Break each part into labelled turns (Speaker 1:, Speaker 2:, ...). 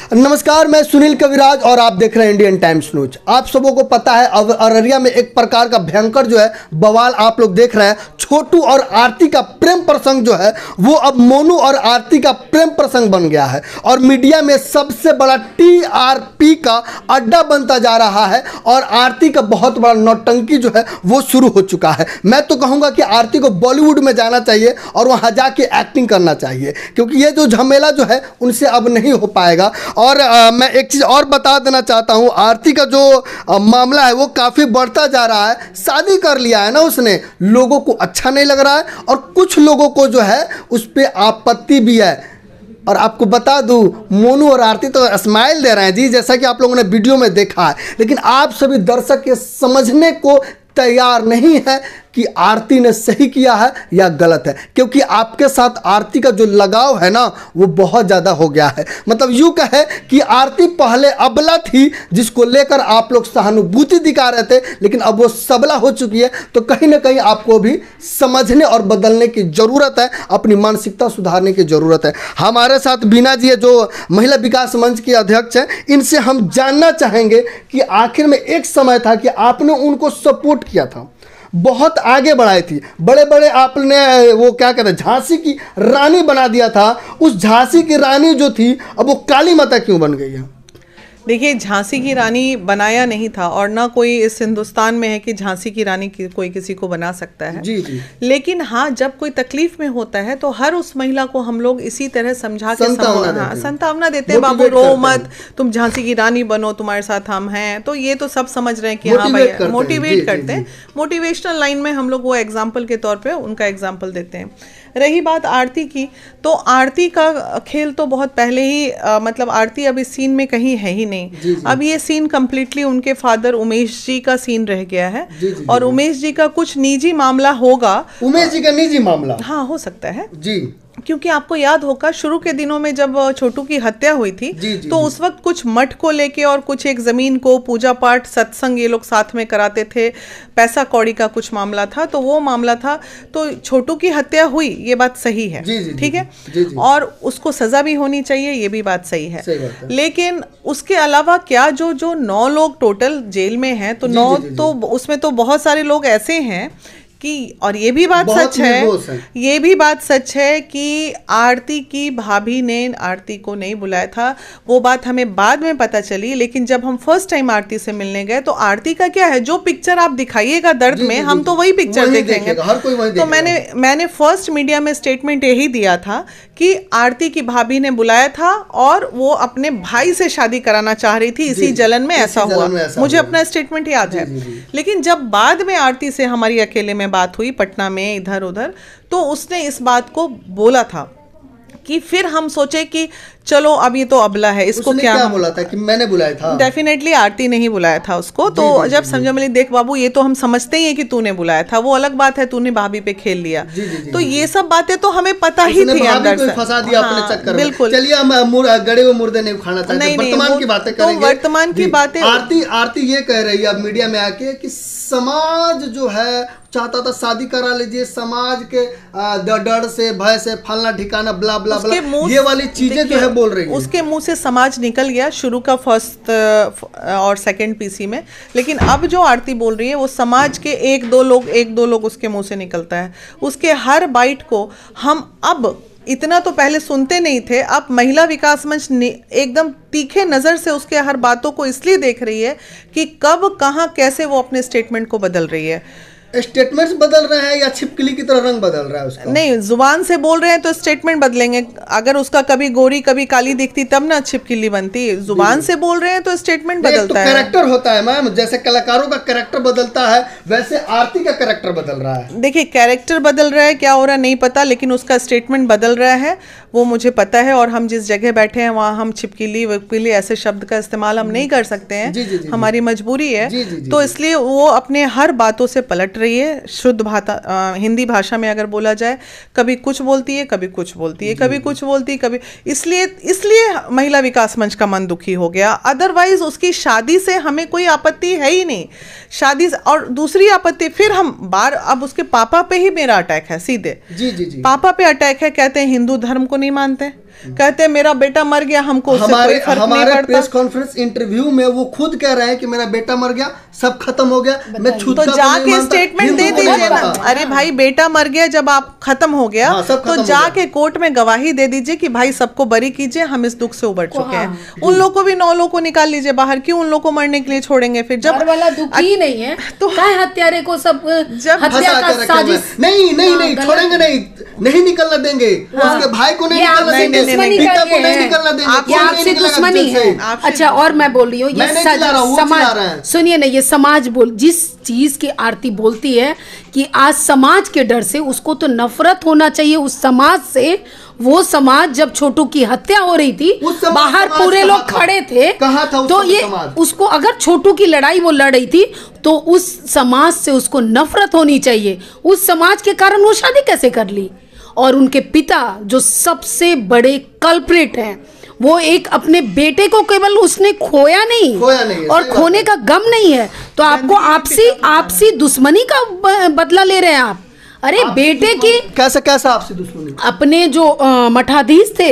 Speaker 1: नमस्कार, मैं सुनील कविराज और आप देख रहे हैं इंडियन टाइम्स न्यूज। आप सबों को पता है अब अररिया में एक प्रकार का भयंकर जो है बवाल आप लोग देख रहे हैं। छोटू और आरती का प्रेम प्रसंग जो है वो अब मोनू और आरती का प्रेम प्रसंग बन गया है और मीडिया में सबसे बड़ा टीआरपी का अड्डा बनता जा रहा है और आरती का बहुत बड़ा नौटंकी जो है वो शुरू हो चुका है। मैं तो कहूँगा कि आरती को बॉलीवुड में जाना चाहिए और वहाँ जाके एक्टिंग करना चाहिए, क्योंकि ये जो झमेला जो है उनसे अब नहीं हो पाएगा। और मैं एक चीज़ और बता देना चाहता हूँ, आरती का जो मामला है वो काफ़ी बढ़ता जा रहा है। शादी कर लिया है ना उसने, लोगों को अच्छा नहीं लग रहा है और कुछ लोगों को जो है उस पर आपत्ति भी है। और आपको बता दूं, मोनू और आरती तो स्माइल दे रहे हैं जी, जैसा कि आप लोगों ने वीडियो में देखा है, लेकिन आप सभी दर्शक ये समझने को तैयार नहीं है कि आरती ने सही किया है या गलत है, क्योंकि आपके साथ आरती का जो लगाव है ना वो बहुत ज़्यादा हो गया है। मतलब यूँ कहे कि आरती पहले अबला थी जिसको लेकर आप लोग सहानुभूति दिखा रहे थे, लेकिन अब वो सबला हो चुकी है। तो कहीं ना कहीं आपको भी समझने और बदलने की ज़रूरत है, अपनी मानसिकता सुधारने की ज़रूरत है। हमारे साथ बीना जी है जो महिला विकास मंच के अध्यक्ष हैं, इनसे हम जानना चाहेंगे कि आखिर में एक समय था कि आपने उनको सपोर्ट किया था, बहुत आगे बढ़ाई थी, बड़े बड़े आपने वो क्या कहते हैं झांसी की रानी बना दिया था। उस झांसी की रानी जो थी अब वो काली माता क्यों बन गई है?
Speaker 2: देखिए, झांसी की रानी बनाया नहीं था और ना कोई इस हिंदुस्तान में है कि झांसी की रानी कोई किसी को बना सकता है।
Speaker 1: जी जी।
Speaker 2: लेकिन हाँ, जब कोई तकलीफ में होता है तो हर उस महिला को हम लोग इसी तरह समझा के संतावना देते हैं, बाबू रो मत, तुम झांसी की रानी बनो, तुम्हारे साथ हम हैं। तो ये तो सब समझ रहे हैं कि हाँ भाई, मोटिवेट करते हैं। मोटिवेशनल लाइन में हम लोग वो एग्जाम्पल के तौर पर उनका एग्जाम्पल देते हैं। रही बात आरती की, तो आरती का खेल तो बहुत पहले ही मतलब आरती अब इस सीन में कहीं है ही नहीं।
Speaker 1: जी।
Speaker 2: अब ये सीन कम्प्लीटली उनके फादर उमेश जी का सीन रह गया है।
Speaker 1: जी।
Speaker 2: और उमेश जी का कुछ निजी मामला होगा।
Speaker 1: उमेश जी का निजी मामला?
Speaker 2: हाँ, हो सकता है
Speaker 1: जी,
Speaker 2: क्योंकि आपको याद होगा शुरू के दिनों में जब छोटू की हत्या हुई थी, तो उस वक्त कुछ मठ को लेके और कुछ एक जमीन को पूजा पाठ सत्संग ये लोग साथ में कराते थे, पैसा कौड़ी का कुछ मामला था, तो वो मामला था। तो छोटू की हत्या हुई, ये बात सही है, ठीक है, और उसको सजा भी होनी चाहिए, ये भी बात सही है। लेकिन उसके अलावा क्या जो 9 लोग टोटल जेल में हैं, तो 9 तो उसमें तो बहुत सारे लोग ऐसे हैं कि, और ये भी बात सच है, ये भी बात सच है कि आरती की भाभी ने आरती को नहीं बुलाया था। वो बात हमें बाद में पता चली, लेकिन जब हम फर्स्ट टाइम आरती से मिलने गए तो आरती का क्या है, जो पिक्चर आप दिखाइएगा दर्द में, हम तो वही पिक्चर देखेंगे।
Speaker 1: हर कोई वही
Speaker 2: तो मैंने फर्स्ट मीडिया में स्टेटमेंट यही दिया था कि आरती की भाभी ने बुलाया था और वो अपने भाई से शादी कराना चाह रही थी, इसी जलन में ऐसा हुआ। मुझे अपना स्टेटमेंट याद है। लेकिन जब बाद में आरती से हमारी अकेले में बात हुई पटना में इधर उधर, तो उसने इस बात को बोला था कि फिर हम सोचे कि चलो अब ये तो अबला है, इसको क्या
Speaker 1: बोला था कि मैंने बुलाया था?
Speaker 2: डेफिनेटली आरती नहीं बुलाया था उसको। तो जब समझा मिली, देख बाबू ये तो हम समझते ही हैं कि तूने बुलाया था, वो अलग बात है, तूने भाभी पे खेल लिया। तो ये सब बातें तो हमें पता ही थी अंदर से,
Speaker 1: फंसा दिया अपने चक्कर में।
Speaker 2: बिल्कुल।
Speaker 1: चलिए हम गड़े हुए मुर्दे नहीं उखाड़ना चाहते, वर्तमान की बातें करेंगे।
Speaker 2: वर्तमान की बातें
Speaker 1: आरती ये कह रही है अब मीडिया में आके कि समाज जो है चाहता था शादी करा लीजिए, समाज के डर से, भय से, फलना ठिकाना ब्ला ब्ला ब्ला, ये वाली चीजें जो है बोल रही है।
Speaker 2: उसके मुंह से समाज निकल गया शुरू का फर्स्ट और सेकंड पीसी में, लेकिन अब जो आरती बोल रही है वो समाज के एक दो लोग उसके मुंह से निकलता है। उसके हर बाइट को हम अब इतना तो पहले सुनते नहीं थे, अब महिला विकास मंच एकदम तीखे नज़र से उसके हर बातों को इसलिए देख रही है कि कब कहाँ कैसे वो अपने स्टेटमेंट को बदल रही है।
Speaker 1: स्टेटमेंट्स बदल रहे हैं या छिपकली की तरह रंग बदल रहा है उसका? नहीं,
Speaker 2: जुबान से बोल रहे हैं तो स्टेटमेंट बदलेंगे। अगर उसका कभी गोरी कभी काली दिखती तब ना छिपकली बनती। जुबान से बोल रहे हैं तो स्टेटमेंट बदलता है।
Speaker 1: कैरेक्टर होता है मैम, जैसे कलाकारों का कैरेक्टर बदलता है वैसे आरती का कैरेक्टर बदल रहा है।
Speaker 2: देखिए, कैरेक्टर बदल रहा है, क्या हो रहा है नहीं पता, लेकिन उसका स्टेटमेंट बदल रहा है, वो मुझे पता है। और हम जिस जगह बैठे हैं वहाँ हम छिपकली वकीली ऐसे शब्द का इस्तेमाल हम नहीं कर सकते हैं, हमारी मजबूरी है। तो इसलिए वो अपने हर बातों से पलट रही है। शुद्ध हिंदी भाषा में अगर बोला जाए, कभी कुछ बोलती है, कभी कुछ बोलती है, कभी कुछ बोलती है, कभी इसलिए महिला विकास मंच का मन दुखी हो गया। अदरवाइज उसकी शादी से हमें कोई आपत्ति है ही नहीं। शादी और दूसरी आपत्ति फिर अब उसके पापा पे ही मेरा अटैक है सीधे।
Speaker 1: जी।
Speaker 2: पापा पे अटैक है, कहते हैं हिंदू धर्म को नहीं मानते। कहते मेरा बेटा मर गया, हमको उससे कोई फर्क नहीं पड़ता।
Speaker 1: प्रेस कॉन्फ्रेंस इंटरव्यू में वो खुद कह रहे हैं कि मेरा बेटा मर गया, सब खत्म हो गया, मैं छूत
Speaker 2: तो जाके स्टेटमेंट दे दीजिए ना। अरे भाई बेटा मर गया, जब आप खत्म हो गया तो जाके कोर्ट में गवाही दे दीजिए कि भाई सबको बरी कीजिए, हम इस दुख से उबर चुके हैं। उन लोगों को भी 9 लोगों को निकाल लीजिए बाहर, क्यों उन लोगों को मरने के लिए छोड़ेंगे? फिर जब
Speaker 3: वाला दुख ही नहीं है तो हत्यारे को सब हत्या का साजिश
Speaker 1: नहीं छोड़ेंगे, नहीं निकलना देंगे, उसके भाई को नहीं निकलना देंगे, पिता को नहीं निकलना देंगे,
Speaker 3: आपसे दुश्मनी है। अच्छा, और मैं बोल रही हूँ ये समाज, सुनिए ना, ये समाज जिस चीज की आरती बोलती है कि आज समाज के डर से उसको तो नफरत होना चाहिए उस समाज से। वो समाज जब छोटू की हत्या हो रही थी बाहर पूरे लोग खड़े थे, तो ये उसको अगर छोटू की लड़ाई वो लड़ रही थी तो उस समाज से उसको नफरत होनी चाहिए। उस समाज के कारण वो शादी कैसे कर ली? और उनके पिता जो सबसे बड़े कल्प्रिट हैं, वो एक अपने बेटे को केवल उसने खोया नहीं और खोने का गम नहीं है, तो आपको आपसी दुश्मनी का बदला ले रहे हैं आप। अरे बेटे की
Speaker 1: कैसा आपसी दुश्मनी?
Speaker 3: अपने जो मठाधीश थे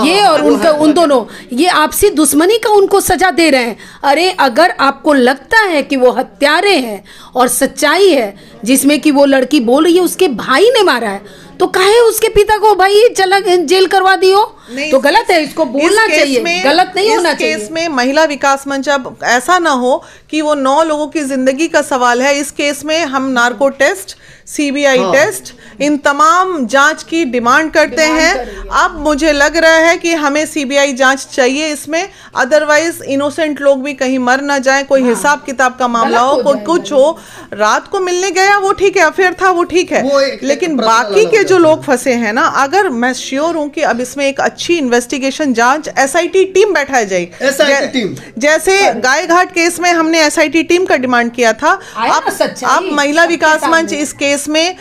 Speaker 3: ये और उनका उन दोनों, ये आपसी दुश्मनी का उनको सजा दे रहे हैं। अरे अगर आपको लगता है कि वो हत्यारे हैं और सच्चाई है जिसमें कि वो लड़की बोल रही है उसके भाई ने मारा है, तो काहे उसके पिता को भाई चला जेल करवा दियो? तो गलत है, इसको बोलना चाहिए, गलत नहीं होना चाहिए।
Speaker 2: इस केस में महिला विकास मंच, अब ऐसा ना हो कि वो 9 लोगों की जिंदगी का सवाल है। इस केस में हम नार्को टेस्ट, सीबीआई टेस्ट, इन तमाम जांच की डिमांड करते हैं। अब मुझे लग रहा है कि हमें सीबीआई जांच चाहिए इसमें, अदरवाइज इनोसेंट लोग भी कहीं मर ना जाए, कोई हिसाब किताब का मामला हो, कोई कुछ हो। रात को मिलने गया वो ठीक है, अफेयर था वो ठीक है, लेकिन बाकी के जो लोग फंसे हैं ना, अगर मैं श्योर हूं कि अब इसमें एक अच्छी इन्वेस्टिगेशन जांच एसआईटी टीम बैठाई जाएगी, जैसे गाय घाट केस में हमने एसआईटी टीम का डिमांड किया था। अब महिला विकास मंच इस केस में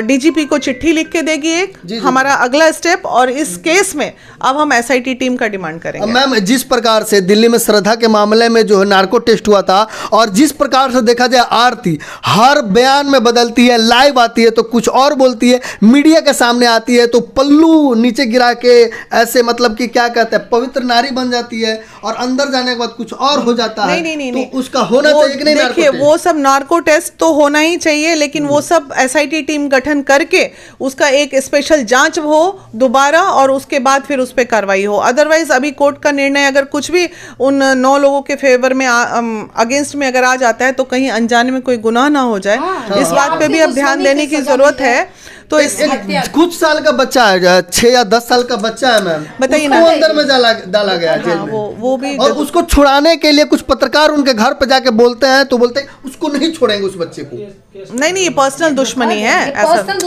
Speaker 2: डीजीपी को चिट्ठी लिख के देगी एक, हमारा अगला स्टेप, और इस केस में अब हम एसआईटी टीम का डिमांड करेंगे।
Speaker 1: मैम, जिस प्रकार से दिल्ली में श्रद्धा के मामले में जो है नार्को टेस्ट हुआ था, और जिस प्रकार से देखा जाए आरती हर बयान में बदलती है, लाइव आती है तो कुछ और बोलती है, मीडिया के सामने आती है तो पल्लू नीचे गिरा के ऐसे मतलब कि क्या कहते हैं पवित्र नारी बन जाती है, और अंदर जाने के बाद कुछ और हो जाता है।
Speaker 2: नहीं,
Speaker 1: तो उसका होना चाहिए कि नहीं?
Speaker 2: देखिए, वो सब नार्को टेस्ट तो होना ही चाहिए, लेकिन वो सब एसआईटी टीम गठन करके उसका एक स्पेशल जांच हो दोबारा, और उसके बाद फिर उस पर कार्रवाई हो। अदरवाइज अभी कोर्ट का निर्णय अगर कुछ भी उन 9 लोगों के फेवर में अगेंस्ट में अगर आ जाता है तो कहीं अनजाने में कोई गुनाह ना हो जाए, इस बात पे भी अब ध्यान देने की जरूरत है। तो
Speaker 1: कुछ साल का बच्चा है, 6 या 10 साल का बच्चा है मैम, बताइए ना, अंदर में डाला गया जेल में,
Speaker 2: वो भी,
Speaker 1: और उसको छुड़ाने के लिए कुछ पत्रकार उनके घर पे जाके बोलते हैं तो बोलते हैं उसको नहीं छोड़ेंगे उस बच्चे को।
Speaker 2: नहीं, ये पर्सनल दुश्मनी है,
Speaker 3: पर्सनल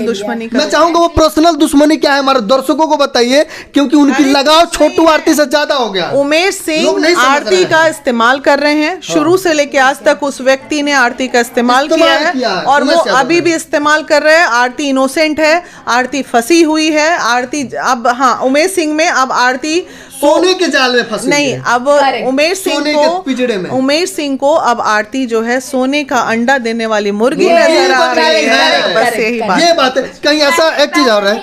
Speaker 3: दुश्मनी का।
Speaker 1: मैं चाहूंगा वो पर्सनल दुश्मनी क्या है हमारे दर्शकों को बताइए, क्योंकि उनकी लगाव छोटू आरती से ज्यादा हो गया।
Speaker 2: उमेश सिंह आरती का इस्तेमाल कर रहे हैं, शुरू से लेके आज तक उस व्यक्ति ने आरती का इस्तेमाल किया है, और वो अभी भी इस्तेमाल कर रहे हैं। आरती इनोसेंट है, आरती फंसी हुई है, आरती अब, हाँ, उमेश सिंह में अब आरती
Speaker 1: सोने के जाल में फंसी
Speaker 2: नहीं, अब उमेश सिंह को अब आरती जो है सोने का अंडा देने वाली मुर्गी नजर आ रही है। बस यही बात,
Speaker 1: ये बात है। कहीं ऐसा एक चीज और है,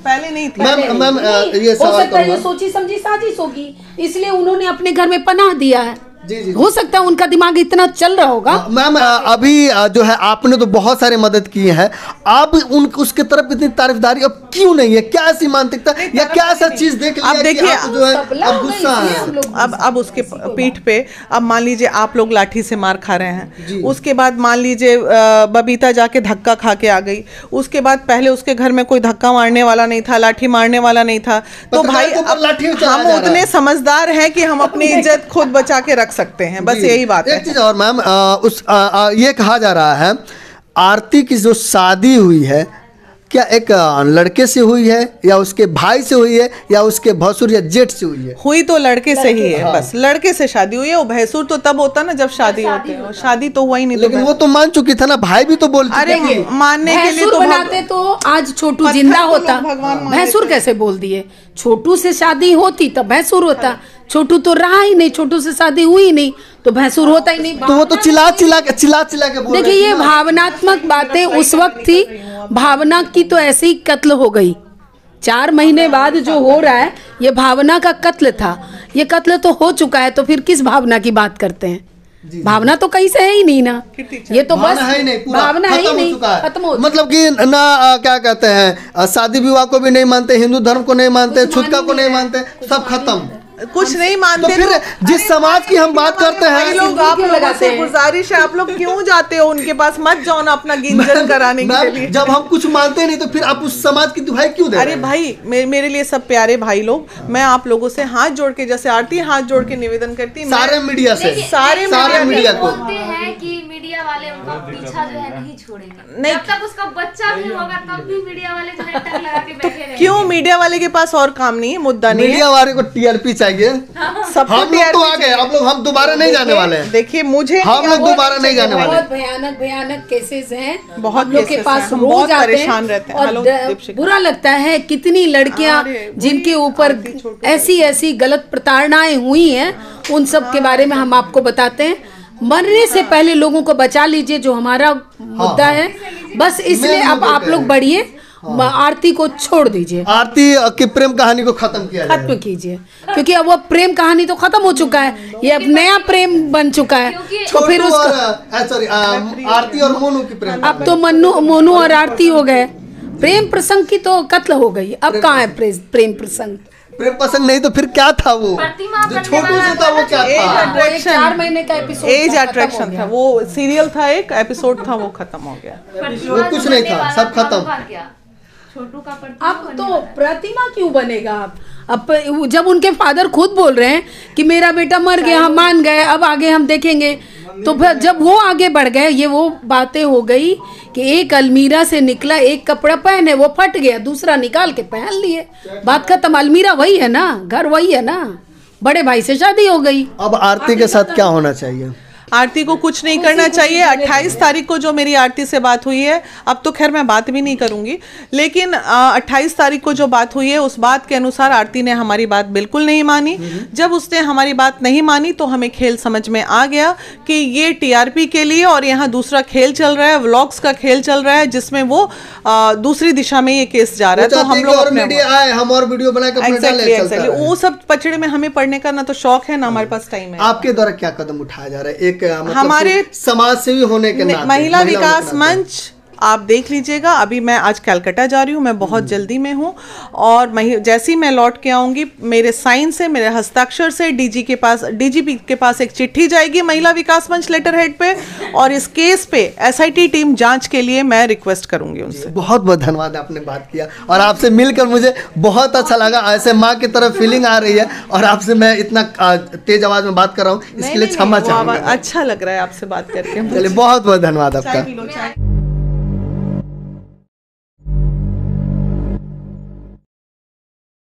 Speaker 2: पहले नहीं थी
Speaker 1: मैम, ये
Speaker 3: हो सकता है ये सोची समझी साजिश होगी, इसलिए उन्होंने अपने घर में पनाह दिया है। जी। हो सकता है उनका दिमाग इतना चल रहा होगा।
Speaker 1: मैम, अभी जो है आपने तो बहुत सारे मदद की है, अब उसके तरफ इतनी तारीफदारी अब क्यों नहीं है? क्या ऐसी मानसिकता या क्या ऐसा चीज देख लिया?
Speaker 2: अब देखिए,
Speaker 1: जो है अब गुस्सा है,
Speaker 2: अब उसके पीठ पे, अब मान लीजिए आप लोग लाठी से मार खा रहे हैं, उसके बाद मान लीजिए बबीता जाके धक्का खा के आ गई, उसके बाद पहले उसके घर में कोई धक्का मारने वाला नहीं था, लाठी मारने वाला नहीं था, तो भाई हम उतने समझदार हैं कि हम अपनी इज्जत खुद बचा के रख सकते हैं, बस यही बात है।
Speaker 1: एक चीज और मैम, ये कहा जा रहा है आरती की जो शादी हुई है क्या एक लड़के से हुई है या उसके भाई से हुई है या उसके भसुर या जेठ से हुई है?
Speaker 2: हुई तो लड़के से ही है, बस लड़के से शादी हुई है। वो भैंसुर तो तब होता ना जब शादी होती है, शादी तो हुआ ही नहीं।
Speaker 1: लेकिन वो तो मान चुकी था ना, भाई भी तो बोल चुके।
Speaker 2: अरे मानने के लिए तो
Speaker 3: बनाते तो आज छोटू जिंदा होता, भैंसुर कैसे बोल दिए? छोटू से शादी होती तब भैंसुर होता, छोटू तो रहा ही नहीं, छोटू से शादी हुई नहीं तो भैंसुर होता ही नहीं।
Speaker 1: तो वो तो चिल्ला के बोल।
Speaker 3: देखिए, ये भावनात्मक बातें उस वक्त थी, भावना की तो ऐसे ही कत्ल हो गई, 4 महीने बाद जो हो रहा है ये भावना का कत्ल था, ये कत्ल तो हो चुका है, तो फिर किस भावना की बात करते हैं? भावना तो कहीं से है ही नहीं ना, ये तो बस
Speaker 1: है नहीं, पूरा
Speaker 3: भावना है ही नहीं,
Speaker 1: खत्म हो, मतलब कि ना क्या कहते हैं, शादी विवाह को भी नहीं मानते, हिंदू धर्म को नहीं मानते, छुतका को नहीं मानते, सब खत्म,
Speaker 2: कुछ नहीं मानते।
Speaker 1: तो फिर जिस समाज की हम बात करते हैं,
Speaker 2: लोग आप लोगों से गुजारिश है, आप लोग क्यों जाते हो उनके पास? मत जाओ ना अपना गिंजन कराने के लिए।
Speaker 1: जब हम कुछ मानते नहीं तो फिर आप उस समाज की दुहाई क्यों दे रहे हैं?
Speaker 2: अरे भाई, मेरे लिए सब प्यारे भाई लोग, मैं आप लोगों से हाथ जोड़ के, जैसे आरती हाथ जोड़ के निवेदन करती है
Speaker 1: सारे मीडिया से,
Speaker 2: सारे मीडिया को,
Speaker 4: कि मीडिया वाले उनका पीछा जो है नहीं छोड़ेंगे, नहीं, जब तक उसका बच्चा भी होगा तब भी मीडिया वाले जो है टक लगा के बैठे रहेंगे।
Speaker 2: क्यों? मीडिया वाले के पास और काम नहीं है, मुद्दा नहीं है,
Speaker 1: मीडिया वाले को टीआरपी चाहिए। हम लोग तो आ गए, हम दोबारा नहीं जाने वाले हैं।
Speaker 2: देखिए मुझे,
Speaker 1: हम लोग दोबारा नहीं जाने वाले।
Speaker 3: बहुत भयानक केसेस हैं,
Speaker 2: बहुत
Speaker 3: लोग के पास रोज आते हैं और बुरा लगता है। कितनी लड़कियां जिनके ऊपर ऐसी गलत प्रताड़नाएं हुई हैं, उन सब के बारे में हम आपको बताते हैं। मरने से पहले लोगों को बचा लीजिए, जो हमारा मुद्दा है, बस इसलिए अब आप लोग बढ़िए, आरती को छोड़ दीजिए,
Speaker 1: आरती की प्रेम कहानी को खत्म
Speaker 3: कीजिए, क्योंकि अब वो प्रेम कहानी तो खत्म हो चुका है, ये अब नया प्रेम बन चुका है। तो फिर उसका
Speaker 1: आरती और मोनू की प्रेम,
Speaker 3: अब तो मोनू और आरती हो गए, प्रेम प्रसंग की तो कत्ल हो गई। अब कहाँ है प्रेम प्रसंग?
Speaker 1: प्रेम प्रसंग नहीं तो फिर क्या था? वो जो छोटू से था वो क्या था?
Speaker 3: 4 महीने का एपिसोड,
Speaker 2: एज अट्रैक्शन था, वो सीरियल था, एक एपिसोड था, वो खत्म हो गया,
Speaker 1: वो कुछ नहीं था, सब खत्म।
Speaker 4: छोटू का
Speaker 3: अब तो प्रतिमा क्यों बनेगा? अब जब उनके फादर खुद बोल रहे हैं कि मेरा बेटा मर गया, हम मान गए, अब आगे हम देखेंगे, तो फिर जब वो आगे बढ़ गए, ये वो बातें हो गई कि एक अलमीरा से निकला, एक कपड़ा पहने, वो फट गया, दूसरा निकाल के पहन लिए, बात खत्म। अलमीरा वही है ना, घर वही है ना, बड़े भाई से शादी हो गई।
Speaker 1: अब आरती के साथ क्या होना चाहिए?
Speaker 2: आरती को कुछ नहीं करना चाहिए। 28 तारीख को जो मेरी आरती से बात हुई है, अब तो खैर मैं बात भी नहीं करूंगी, लेकिन 28 तारीख को जो बात हुई है उस बात के अनुसार आरती ने हमारी बात बिल्कुल नहीं मानी। जब उसने हमारी बात नहीं मानी तो हमें खेल समझ में आ गया कि ये टीआरपी के लिए और यहाँ दूसरा खेल चल रहा है, व्लॉग्स का खेल चल रहा है, जिसमें वो दूसरी दिशा में ये केस जा रहा है। तो हम लोग
Speaker 1: हम और वीडियो बनाकर
Speaker 2: वो सब पचड़े में हमें पढ़ने का ना तो शौक है ना हमारे पास टाइम है।
Speaker 1: आपके द्वारा क्या कदम उठाया जा रहा है एक मतलब
Speaker 2: हमारे
Speaker 1: समाज सेवी होने के नाते?
Speaker 2: महिला विकास मंच आप देख लीजिएगा। अभी मैं आज कलकत्ता जा रही हूँ, मैं बहुत जल्दी में हूँ, और जैसे ही मैं लौट के आऊँगी, मेरे साइन से, मेरे हस्ताक्षर से डीजीपी के पास एक चिट्ठी जाएगी महिला विकास मंच लेटर हेड पे, और इस केस पे एसआईटी टीम जांच के लिए मैं रिक्वेस्ट करूंगी उनसे।
Speaker 1: बहुत बहुत धन्यवाद, आपने बात किया और आपसे मिलकर मुझे बहुत अच्छा लगा। ऐसे माँ की तरफ फीलिंग आ रही है और आपसे मैं इतना तेज आवाज में बात कर रहा हूँ, इसके लिए क्षमा चाहूंगा।
Speaker 2: अच्छा लग रहा है आपसे बात करके।
Speaker 1: चलिए, बहुत बहुत धन्यवाद आपका।